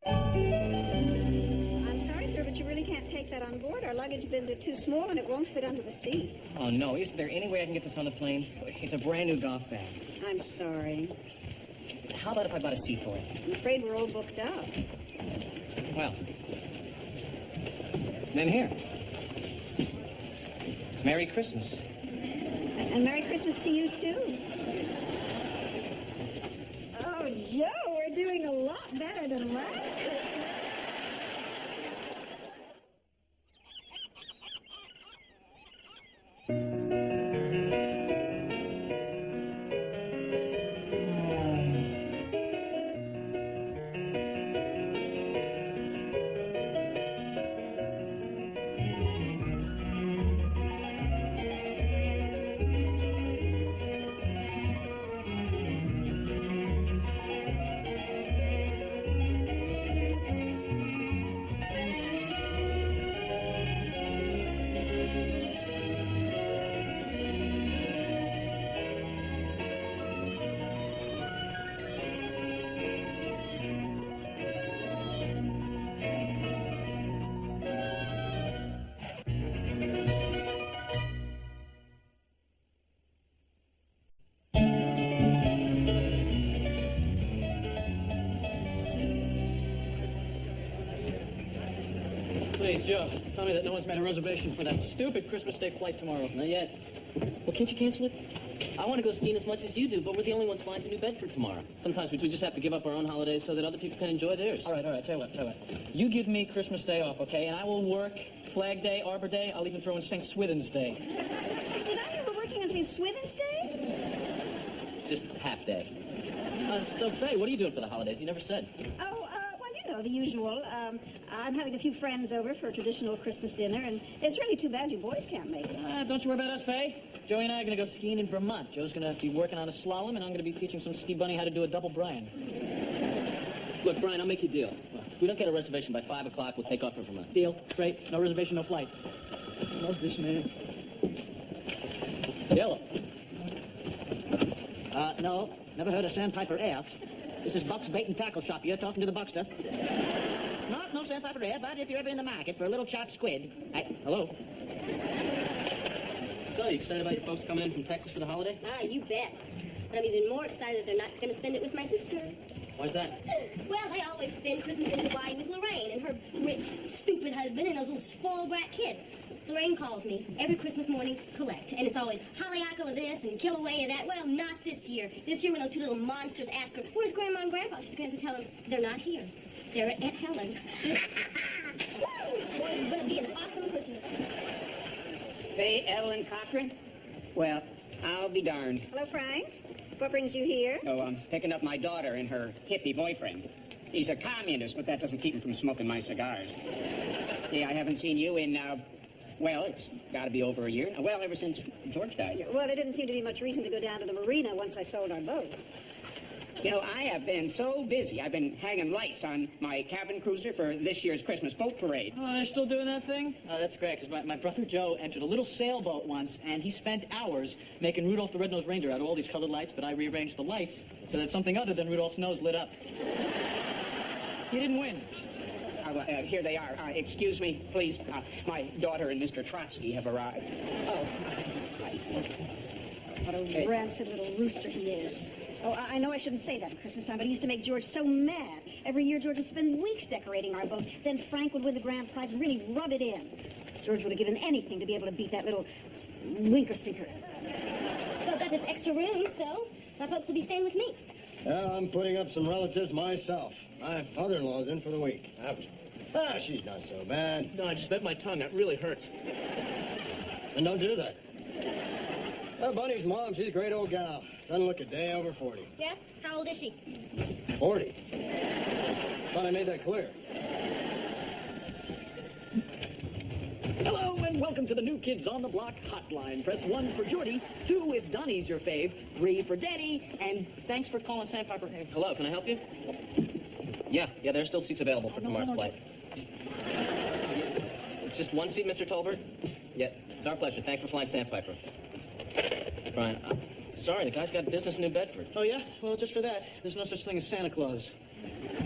I'm sorry, sir, but you really can't take that on board. Our luggage bins are too small and it won't fit under the seat. Oh, no. Isn't there any way I can get this on the plane? It's a brand new golf bag. I'm sorry. How about if I bought a seat for it? I'm afraid we're all booked up. Well, then here. Merry Christmas. And Merry Christmas to you, too. Oh, Joe, we're doing a lot better than last Christmas. Please, Joe, tell me that no one's made a reservation for that stupid Christmas Day flight tomorrow. Not yet. Well, can't you cancel it? I want to go skiing as much as you do, but we're the only ones flying to New Bedford tomorrow. Sometimes we just have to give up our own holidays so that other people can enjoy theirs. All right, tell you what. You give me Christmas Day off, okay? And I will work Flag Day, Arbor Day. I'll even throw in St. Swithin's Day. Did I hear we're working on St. Swithin's Day? Just half day. So, Faye, what are you doing for the holidays? You never said. Oh, well, you know, the usual. I'm having a few friends over for a traditional Christmas dinner, and it's really too bad you boys can't make it. Don't you worry about us, Faye. Joey and I are going to go skiing in Vermont. Joe's going to be working on a slalom, and I'm going to be teaching some ski bunny how to do a double Brian. Look, Brian, I'll make you a deal. If we don't get a reservation by 5 o'clock, we'll take off for Vermont. Deal. Great. No reservation, no flight. Love this man. Yellow. No. Never heard of Sandpiper Air. This is Buck's Bait and Tackle Shop. You're talking to the Buckster. No Sandpiper Air, but if you're ever in the market for a little chopped squid... hello? So, you excited about your folks coming in from Texas for the holiday? Ah, you bet. But I'm even more excited that they're not going to spend it with my sister. Why's that? Well, they always spend Christmas in Hawaii with Lorraine and her rich, stupid husband and those little spoiled brat kids. Lorraine calls me every Christmas morning, collect. And it's always hollyhockle of this and kill away of that. Well, not this year. This year when those two little monsters ask her, where's Grandma and Grandpa? She's going to tell them they're not here. They're at Aunt Helen's. Boy, this is going to be an awesome Christmas. Faye Evelyn Cochran? Well, I'll be darned. Hello, Frank. What brings you here? Oh, I'm picking up my daughter and her hippie boyfriend. He's a communist, but that doesn't keep him from smoking my cigars. Yeah, I haven't seen you in, well, it's got to be over a year. Well, ever since George died. Well, there didn't seem to be much reason to go down to the marina once I sold our boat. You know, I have been so busy. I've been hanging lights on my cabin cruiser for this year's Christmas boat parade. Oh, they're still doing that thing? Oh, that's great, because my brother Joe entered a little sailboat once, and he spent hours making Rudolph the Red-Nosed Reindeer out of all these colored lights, but I rearranged the lights so that something other than Rudolph's nose lit up. He didn't win. Here they are. Excuse me, please. My daughter and Mr. Trotsky have arrived. Oh. What a rancid little rooster he is. Oh, I know I shouldn't say that at Christmas time, but he used to make George so mad. Every year, George would spend weeks decorating our boat. Then Frank would win the grand prize and really rub it in. George would have given anything to be able to beat that little winker stinker. So I've got this extra room, so my folks will be staying with me. I'm putting up some relatives myself. My father-in-law's in for the week. Ouch. She's not so bad. No, I just bit my tongue. That really hurts. And don't do that. Bunny's mom, she's a great old gal. Doesn't look a day over 40. Yeah? How old is she? 40? Thought I made that clear. Hello, and welcome to the New Kids on the Block hotline. Press 1 for Jordy, 2 if Donnie's your fave, 3 for Daddy, and thanks for calling Sandpiper. Hello, can I help you? Yeah, there's still seats available for tomorrow's flight. Just one seat, Mr. Tolbert? Yeah, it's our pleasure. Thanks for flying Sandpiper. Brian, sorry, the guy's got business in New Bedford. Oh, yeah? Well, just for that, there's no such thing as Santa Claus.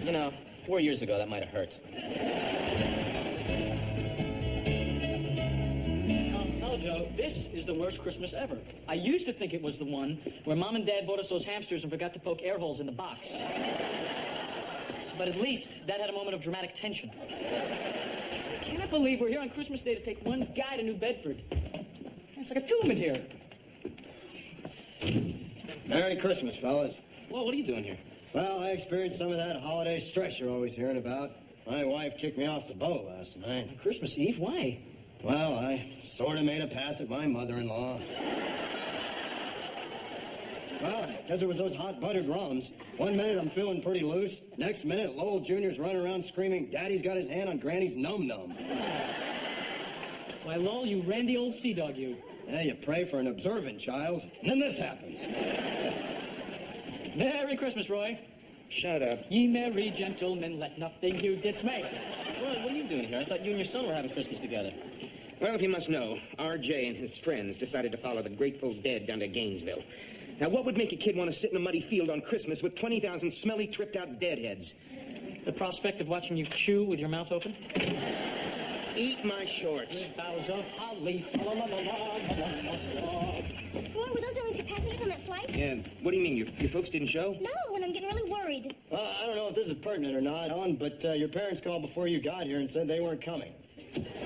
You know, 4 years ago, that might have hurt. No, Joe, this is the worst Christmas ever. I used to think it was the one where Mom and Dad bought us those hamsters and forgot to poke air holes in the box. But at least that had a moment of dramatic tension. I cannot believe we're here on Christmas Day to take one guy to New Bedford. It's like a tomb in here. Merry Christmas, fellas. Well, what are you doing here? Well, I experienced some of that holiday stress you're always hearing about. My wife kicked me off the boat last night. On Christmas Eve? Why? Well, I sort of made a pass at my mother-in-law. Well, because it was those hot buttered rums. 1 minute I'm feeling pretty loose. Next minute, Lowell Jr.'s running around screaming, Daddy's got his hand on Granny's num-num. Why, Lowell, you randy old sea dog, you. Yeah, you pray for an observant child, and then this happens. Merry Christmas, Roy. Shut up. Ye merry gentlemen, let nothing you dismay. Roy, what are you doing here? I thought you and your son were having Christmas together. Well, if you must know, R.J. and his friends decided to follow the Grateful Dead down to Gainesville. Now, what would make a kid want to sit in a muddy field on Christmas with 20,000 smelly, tripped-out deadheads? The prospect of watching you chew with your mouth open? Eat my shorts. Boughs of holly. Roy, were those the only 2 passengers on that flight? Yeah, what do you mean? Your folks didn't show? No, and I'm getting really worried. I don't know if this is pertinent or not, Ellen, but your parents called before you got here and said they weren't coming.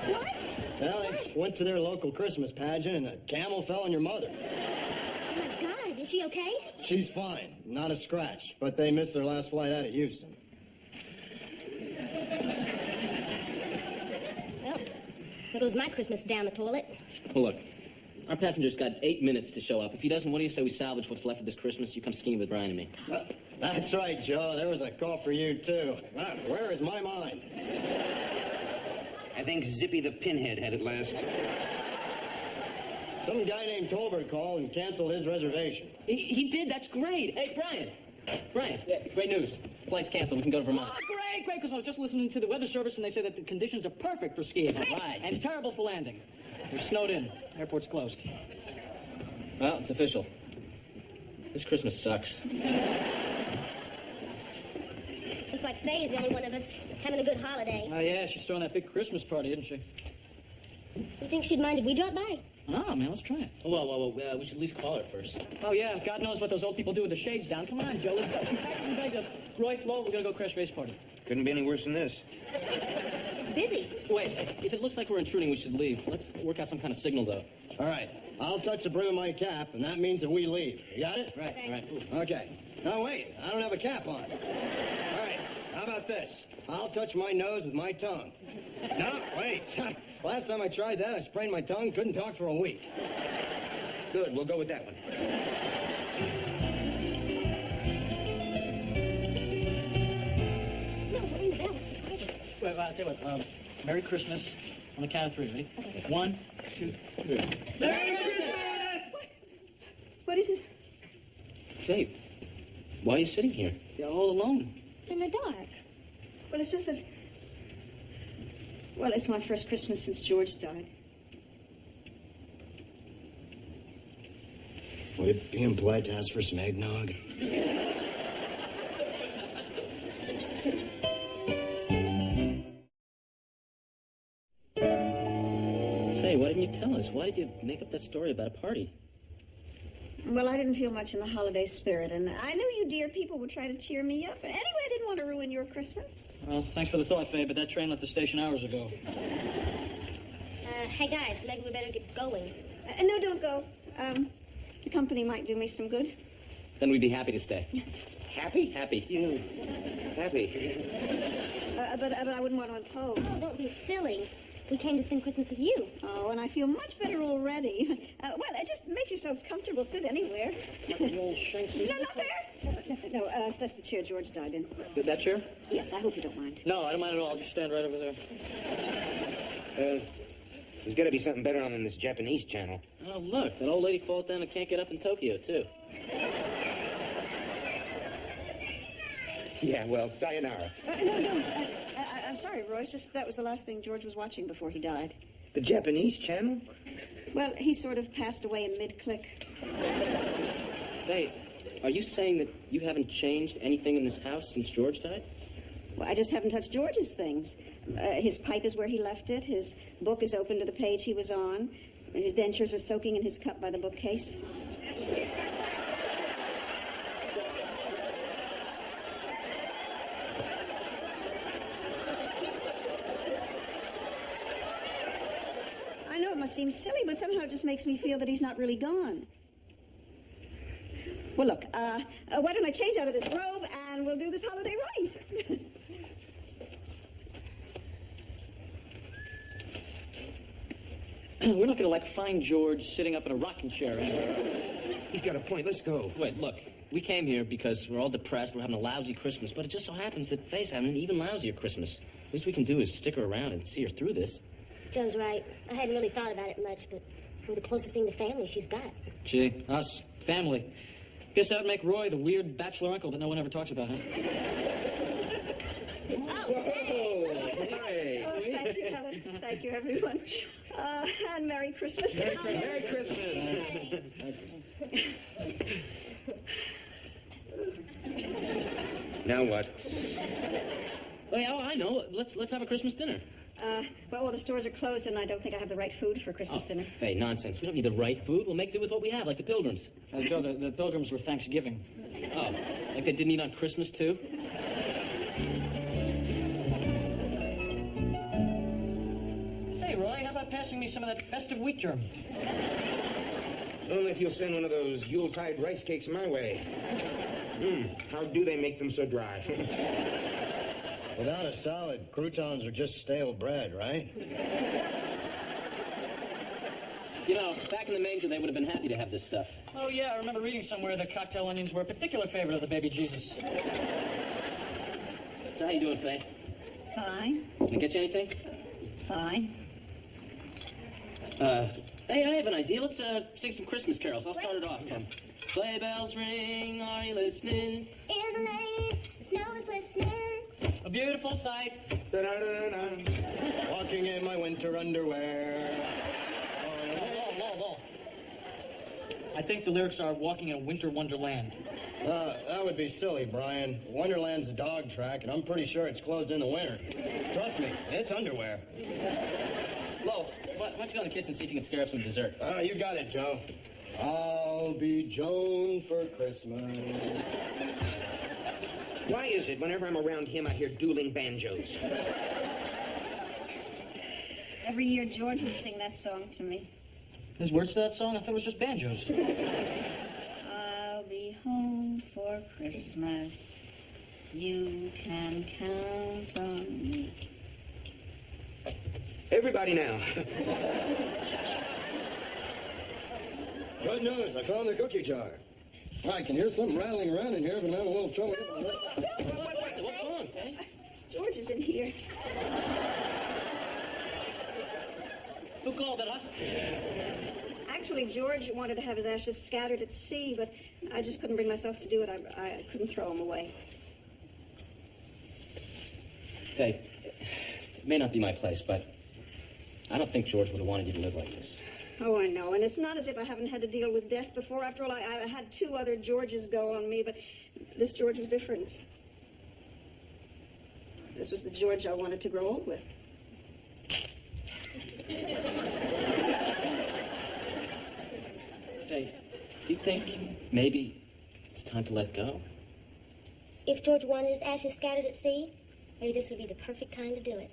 What? Well, they went to their local Christmas pageant, and the camel fell on your mother. Oh, my God. Is she okay? She's fine. Not a scratch. But they missed their last flight out of Houston. Well, there goes my Christmas down the toilet. Well, look, our passenger's got 8 minutes to show up. If he doesn't, what do you say we salvage what's left of this Christmas? You come skiing with Brian and me. That's right, Joe. There was a call for you, too. Where is my mind? I think Zippy the Pinhead had it last. Some guy named Tolbert called and canceled his reservation. He did? That's great. Hey, Brian. Brian, great news. Flight's canceled. We can go to Vermont. Oh, great, because I was just listening to the weather service, and they say that the conditions are perfect for skiing. Right. And it's terrible for landing. We're snowed in. Airport's closed. Well, it's official. This Christmas sucks. Looks like Faye is the only one of us having a good holiday. Oh, yeah, she's throwing that big Christmas party, isn't she? You think she'd mind if we dropped by? Oh, man, let's try it. Well, we should at least call her first. Oh, yeah, God knows what those old people do with the shades down. Come on, Joe, let's go. In fact, we begged us. Roy, Lowell, we're going to go crash face party. Couldn't be any worse than this. It's busy. Wait, if it looks like we're intruding, we should leave. Let's work out some kind of signal, though. All right. I'll touch the brim of my cap, and that means that we leave. You got it? Right, Okay. right. Okay. Now, wait. I don't have a cap on. All right. How about this? I'll touch my nose with my tongue. No, wait. Last time I tried that, I sprained my tongue, couldn't talk for a week. Good, we'll go with that one. No, we're in the bell. It's surprising. Wait, I'll tell you what. Merry Christmas. On the count of 3, ready? Okay. 1, 2, 3. Merry Christmas! What is it? Babe, why are you sitting here? You're all alone. In the dark. Well, it's just that... Well, it's my first Christmas since George died. Would it be impolite to ask for some eggnog? Faye, why didn't you tell us? Why did you make up that story about a party? Well, I didn't feel much in the holiday spirit, and I knew you dear people would try to cheer me up. But anyway, I didn't want to ruin your Christmas. Well, thanks for the thought, Faye, but that train left the station hours ago. Hey, guys, maybe we better get going. No, don't go. The company might do me some good. Then we'd be happy to stay. Happy? Happy. You happy? But I wouldn't want to impose. Oh, don't be silly. We came to spend Christmas with you. Oh, and I feel much better already. Well, just make yourselves comfortable. Sit anywhere. No, not there. No, that's the chair George died in. That chair? Yes, I hope you don't mind. No, I don't mind at all. I'll just stand right over there. There's got to be something better on than this Japanese channel. Oh, look, that old lady falls down and can't get up in Tokyo, too. Yeah, well, sayonara. No, don't. I'm sorry, Royce. Just that was the last thing George was watching before he died. The Japanese channel? Well, he sort of passed away in mid-click. Faye, are you saying that you haven't changed anything in this house since George died? Well, I just haven't touched George's things. His pipe is where he left it. His book is open to the page he was on. His dentures are soaking in his cup by the bookcase. I know it must seem silly, but somehow it just makes me feel that he's not really gone. Well, look, why don't I change out of this robe and we'll do this holiday right? We're not gonna, find George sitting up in a rocking chair anywhere. He's got a point. Let's go. Wait, look. We came here because we're all depressed. We're having a lousy Christmas. But it just so happens that Faye's having an even lousier Christmas. Least we can do is stick her around and see her through this. Joe's right. I hadn't really thought about it much, but we're the closest thing to family she's got. Gee, us, family. Guess that would make Roy the weird bachelor uncle that no one ever talks about, huh? Thank you, Helen. Thank you, everyone. And Merry Christmas. Merry Christmas. Now what? Oh, I know. Let's have a Christmas dinner. Well, all the stores are closed, and I don't think I have the right food for Christmas dinner. Faye, nonsense. We don't need the right food. We'll make do with what we have, like the Pilgrims. Joe, the Pilgrims were Thanksgiving. Oh, like they didn't eat on Christmas, too? Say, Roy, how about passing me some of that festive wheat germ? Only if you'll send one of those Yuletide rice cakes my way. How do they make them so dry? Without a salad, croutons are just stale bread, right? You know, back in the manger, they would have been happy to have this stuff. Oh, yeah, I remember reading somewhere that cocktail onions were a particular favorite of the baby Jesus. So how you doing, Faye? Fine. Can I get you anything? Fine. Hey, I have an idea. Let's sing some Christmas carols. I'll start it off. Sleigh bells ring, are you listening? In the lane, the snow is glistening. A beautiful sight. Da-da-da-da-da. Walking in my winter underwear. Whoa. I think the lyrics are walking in a winter wonderland. That would be silly, Brian. Wonderland's a dog track, and I'm pretty sure it's closed in the winter. Trust me, it's underwear. Flo, why don't you go in the kitchen and see if you can scare up some dessert? You got it, Joe. I'll be Joan for Christmas. Why is it whenever I'm around him, I hear dueling banjos? Every year, George would sing that song to me. There's words to that song? I thought it was just banjos. I'll be home for Christmas. You can count on me. Everybody now. Good news, I found the cookie jar. I can hear something rattling around in here, but I'm having a little trouble getting it. What's wrong, Faye? George is in here. Who called it, huh? Actually, George wanted to have his ashes scattered at sea, but I just couldn't bring myself to do it. I couldn't throw them away. Faye, it may not be my place, but I don't think George would have wanted you to live like this. Oh, I know. And it's not as if I haven't had to deal with death before. After all, I had 2 other Georges go on me, but this George was different. This was the George I wanted to grow old with. Faye, do you think maybe it's time to let go? If George wanted his ashes scattered at sea, maybe this would be the perfect time to do it.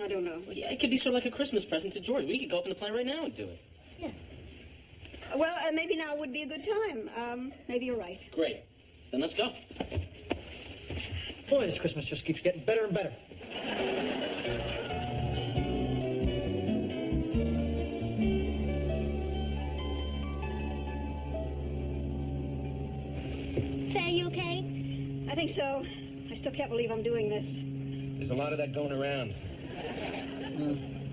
I don't know. Well, yeah, it could be sort of like a Christmas present to George. We could go open the plant right now and do it. Yeah. Well, maybe now would be a good time. Maybe you're right. Great. Then let's go. Boy, this Christmas just keeps getting better and better. Faye, you okay? I think so. I still can't believe I'm doing this. There's a lot of that going around.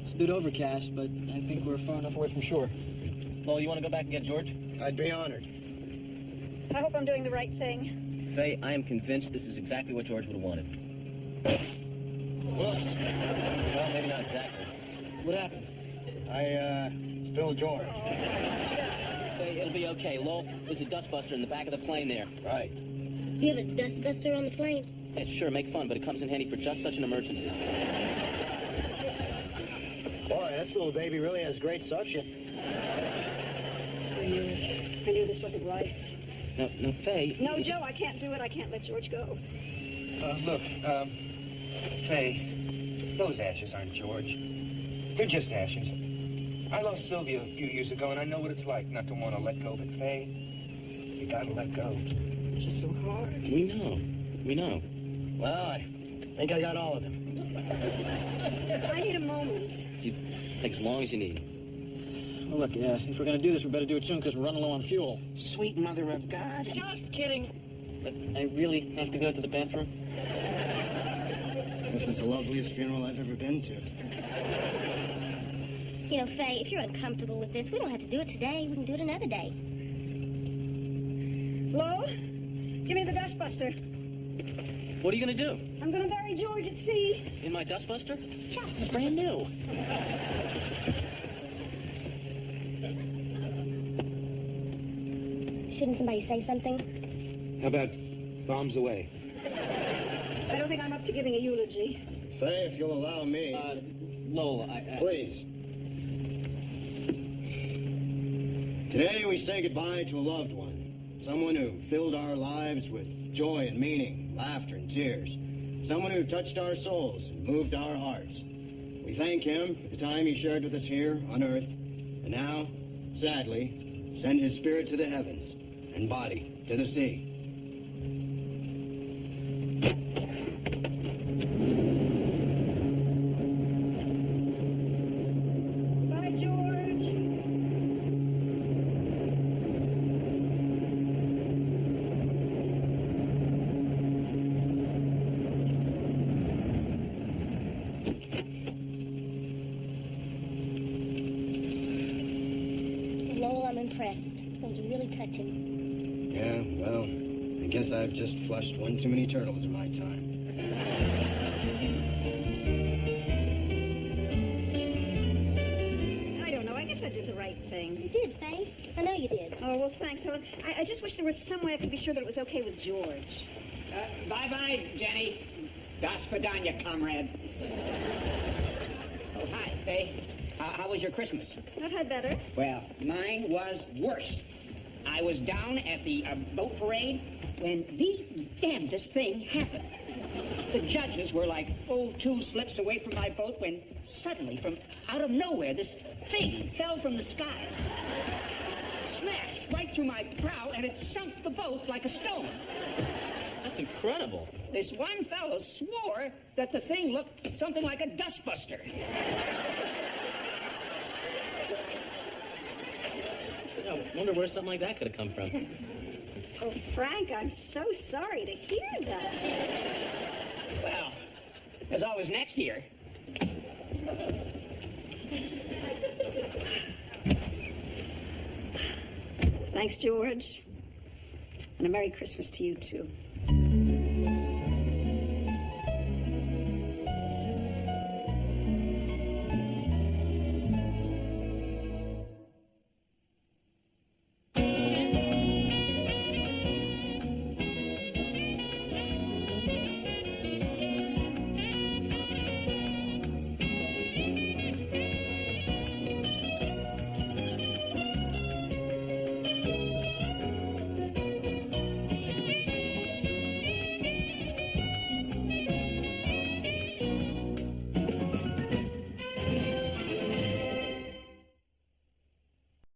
It's a bit overcast, but I think we're far enough away from shore. Well, you want to go back and get George? I'd be honored. I hope I'm doing the right thing. Faye, I am convinced this is exactly what George would have wanted. Whoops. Well, maybe not exactly. What happened? I spilled George. Faye, It'll be okay. Lowell, there's a dustbuster in the back of the plane there. Right. You have a dustbuster on the plane? Yeah, sure, make fun, but it comes in handy for just such an emergency. Boy, this little baby really has great suction. I knew this wasn't right. No, Faye. No, Joe, I can't do it. I can't let George go. Look, Faye, those ashes aren't George. They're just ashes. I lost Sylvia a few years ago, and I know what it's like not to want to let go. But, Faye, you gotta let go. It's just so hard. We know. Well, I think I got all of him. I need a moment. You take as long as you need. Well, look, if we're going to do this, we better do it soon because we're running low on fuel. Sweet mother of God. Just kidding. But I really have to go to the bathroom. This is the loveliest funeral I've ever been to. You know, Faye, if you're uncomfortable with this, we don't have to do it today. We can do it another day. Lo, give me the dustbuster. What are you going to do? I'm going to bury George at sea. In my dustbuster? It's brand new. Shouldn't somebody say something? How about bombs away? I don't think I'm up to giving a eulogy. Faye, if you'll allow me. Lowell, Please. Today we say goodbye to a loved one. Someone who filled our lives with joy and meaning, laughter and tears. Someone who touched our souls and moved our hearts. We thank him for the time he shared with us here on earth, and now, sadly, send his spirit to the heavens and body to the sea. Bye, George. Lowell, I'm impressed. That was really touching. Yeah, well, I guess I've just flushed one too many turtles in my time. I don't know. I guess I did the right thing. You did, Faye. I know you did. Oh, well, thanks. I just wish there was some way I could be sure that it was okay with George. Bye-bye, Jenny. Das Vidanya, comrade. Oh, hi, Faye. How was your Christmas? I've had better. Well, mine was worse. I was down at the boat parade when the damnedest thing happened. The judges were like, 2 slips away from my boat when suddenly, from out of nowhere, this thing fell from the sky. Smashed right through my prow, and it sunk the boat like a stone. That's incredible. This one fellow swore that the thing looked something like a dustbuster. I wonder where something like that could have come from. Oh, Frank, I'm so sorry to hear that. Well, there's always next year. Thanks, George. And a Merry Christmas to you, too.